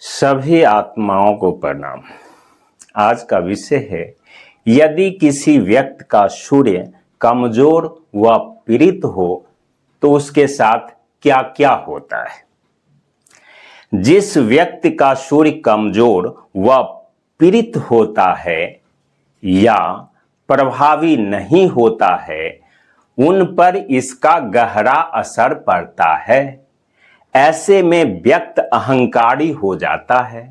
सभी आत्माओं को प्रणाम। आज का विषय है, यदि किसी व्यक्ति का सूर्य कमजोर व पीड़ित हो तो उसके साथ क्या क्या होता है। जिस व्यक्ति का सूर्य कमजोर व पीड़ित होता है या प्रभावी नहीं होता है, उन पर इसका गहरा असर पड़ता है। ऐसे में व्यक्ति अहंकारी हो जाता है।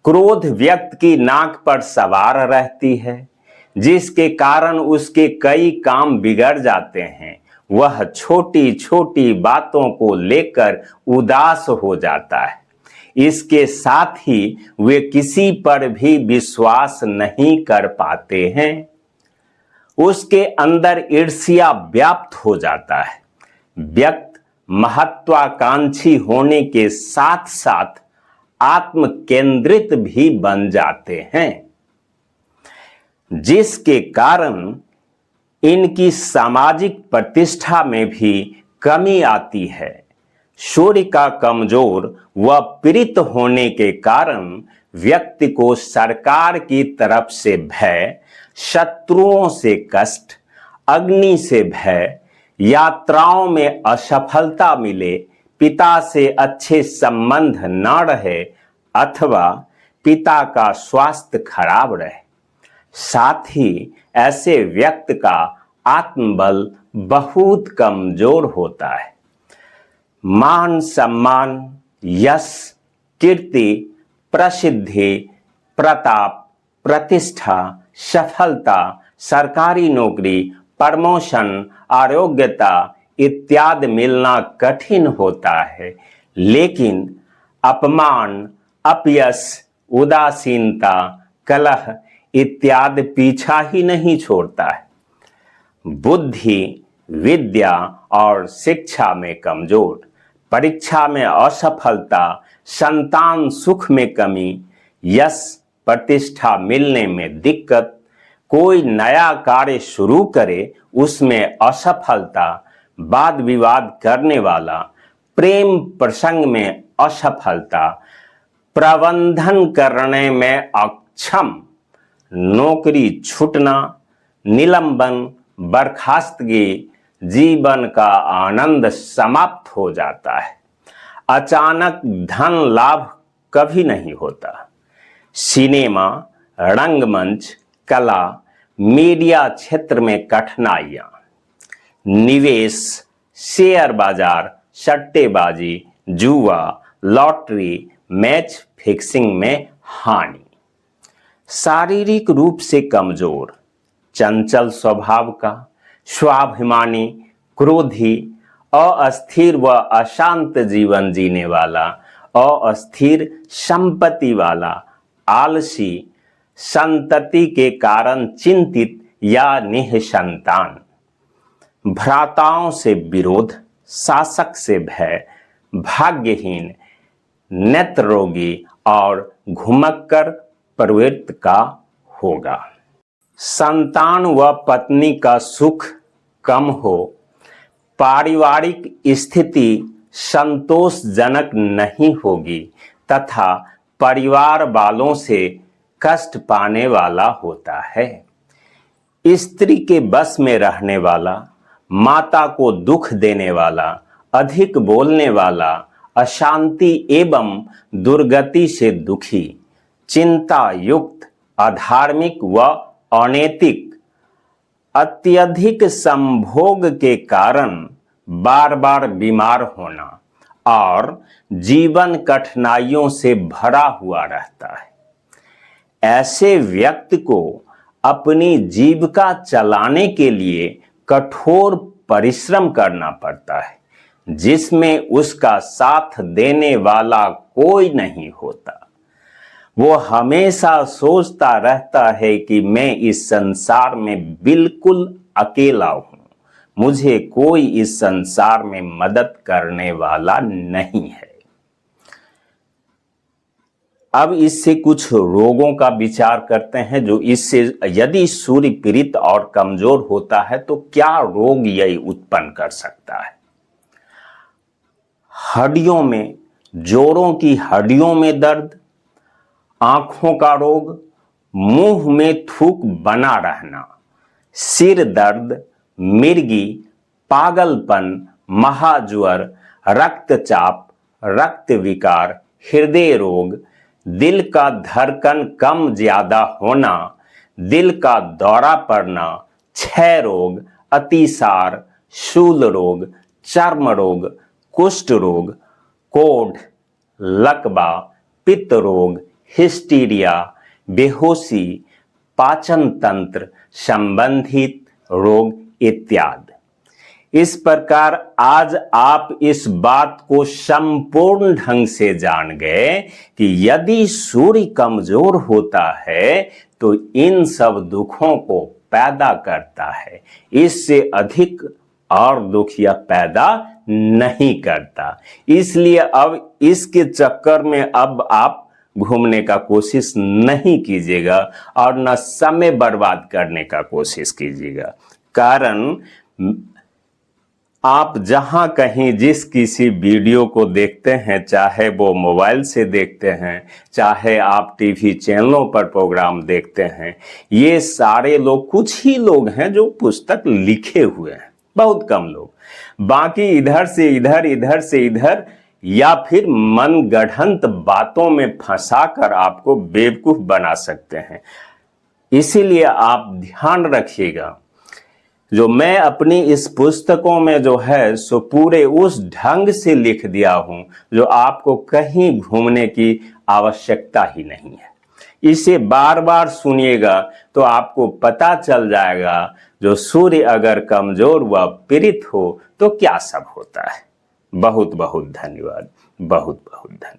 क्रोध व्यक्ति की नाक पर सवार रहती है, जिसके कारण उसके कई काम बिगड़ जाते हैं। वह छोटी छोटी बातों को लेकर उदास हो जाता है। इसके साथ ही वे किसी पर भी विश्वास नहीं कर पाते हैं। उसके अंदर ईर्ष्या व्याप्त हो जाता है। व्यक्ति महत्वाकांक्षी होने के साथ साथ आत्म केंद्रित भी बन जाते हैं, जिसके कारण इनकी सामाजिक प्रतिष्ठा में भी कमी आती है। सूर्य का कमजोर व पीड़ित होने के कारण व्यक्ति को सरकार की तरफ से भय, शत्रुओं से कष्ट, अग्नि से भय, यात्राओं में असफलता मिले, पिता से अच्छे संबंध न रहे अथवा पिता का स्वास्थ्य खराब रहे। साथ ही ऐसे व्यक्ति का आत्मबल बहुत कमजोर होता है। मान सम्मान, यश, कीर्ति, प्रसिद्धि, प्रताप, प्रतिष्ठा, सफलता, सरकारी नौकरी, प्रमोशन, आरोग्यता इत्यादि मिलना कठिन होता है, लेकिन अपमान, अपयश, उदासीनता, कलह इत्यादि पीछा ही नहीं छोड़ता है। बुद्धि, विद्या और शिक्षा में कमजोर, परीक्षा में असफलता, संतान सुख में कमी, यश प्रतिष्ठा मिलने में दिक्कत, कोई नया कार्य शुरू करे उसमें असफलता, वाद विवाद करने वाला, प्रेम प्रसंग में असफलता, प्रबंधन करने में अक्षम, नौकरी छूटना, निलंबन, बर्खास्तगी, जीवन का आनंद समाप्त हो जाता है। अचानक धन लाभ कभी नहीं होता। सिनेमा, रंगमंच, कला, मीडिया क्षेत्र में कठिनाइयां, निवेश, शेयर बाजार, सट्टेबाजी, जुआ, लॉटरी, मैच फिक्सिंग में हानि। शारीरिक रूप से कमजोर, चंचल स्वभाव का, स्वाभिमानी, क्रोधी, अस्थिर व अशांत जीवन जीने वाला, अस्थिर संपत्ति वाला, आलसी, संतति के कारण चिंतित या निःसंतान, भ्राताओं से विरोध, शासक से भय, भाग्यहीन, नेत्र रोगी और घुमक्कर प्रवृत्ति का होगा। संतान व पत्नी का सुख कम हो, पारिवारिक स्थिति संतोषजनक नहीं होगी तथा परिवार वालों से कष्ट पाने वाला होता है। स्त्री के बस में रहने वाला, माता को दुख देने वाला, अधिक बोलने वाला, अशांति एवं दुर्गति से दुखी, चिंता युक्त, अधार्मिक व अनैतिक, अत्यधिक संभोग के कारण बार बार बीमार होना और जीवन कठिनाइयों से भरा हुआ रहता है। ऐसे व्यक्ति को अपनी जीविका चलाने के लिए कठोर परिश्रम करना पड़ता है, जिसमें उसका साथ देने वाला कोई नहीं होता। वो हमेशा सोचता रहता है कि मैं इस संसार में बिल्कुल अकेला हूं, मुझे कोई इस संसार में मदद करने वाला नहीं है। अब इससे कुछ रोगों का विचार करते हैं जो इससे, यदि सूर्य पीड़ित और कमजोर होता है तो क्या रोग यह उत्पन्न कर सकता है। हड्डियों में जोड़ों की हड्डियों में दर्द, आंखों का रोग, मुंह में थूक बना रहना, सिर दर्द, मिर्गी, पागलपन, महाज्वर, रक्तचाप, रक्त विकार, हृदय रोग, दिल का धड़कन कम ज्यादा होना, दिल का दौरा पड़ना, क्षय रोग, अतिसार, शूल रोग, चर्म रोग, कुष्ठ रोग, कोढ़, लकवा, पित्त रोग, हिस्टीरिया, बेहोशी, पाचन तंत्र संबंधित रोग इत्यादि। इस प्रकार आज आप इस बात को संपूर्ण ढंग से जान गए कि यदि सूर्य कमजोर होता है तो इन सब दुखों को पैदा करता है, इससे अधिक और दुख यह पैदा नहीं करता। इसलिए अब इसके चक्कर में अब आप घूमने का कोशिश नहीं कीजिएगा और न समय बर्बाद करने का कोशिश कीजिएगा। कारण आप जहां कहीं जिस किसी वीडियो को देखते हैं, चाहे वो मोबाइल से देखते हैं, चाहे आप टीवी चैनलों पर प्रोग्राम देखते हैं, ये सारे लोग, कुछ ही लोग हैं जो पुस्तक लिखे हुए हैं, बहुत कम लोग। बाकी इधर से इधर, इधर से इधर, या फिर मनगढ़ंत बातों में फंसाकर आपको बेवकूफ बना सकते हैं। इसीलिए आप ध्यान रखिएगा, जो मैं अपनी इस पुस्तकों में जो है सो पूरे उस ढंग से लिख दिया हूं जो आपको कहीं घूमने की आवश्यकता ही नहीं है। इसे बार बार सुनिएगा तो आपको पता चल जाएगा जो सूर्य अगर कमजोर व पीड़ित हो तो क्या सब होता है। बहुत बहुत धन्यवाद, बहुत बहुत धन्यवाद।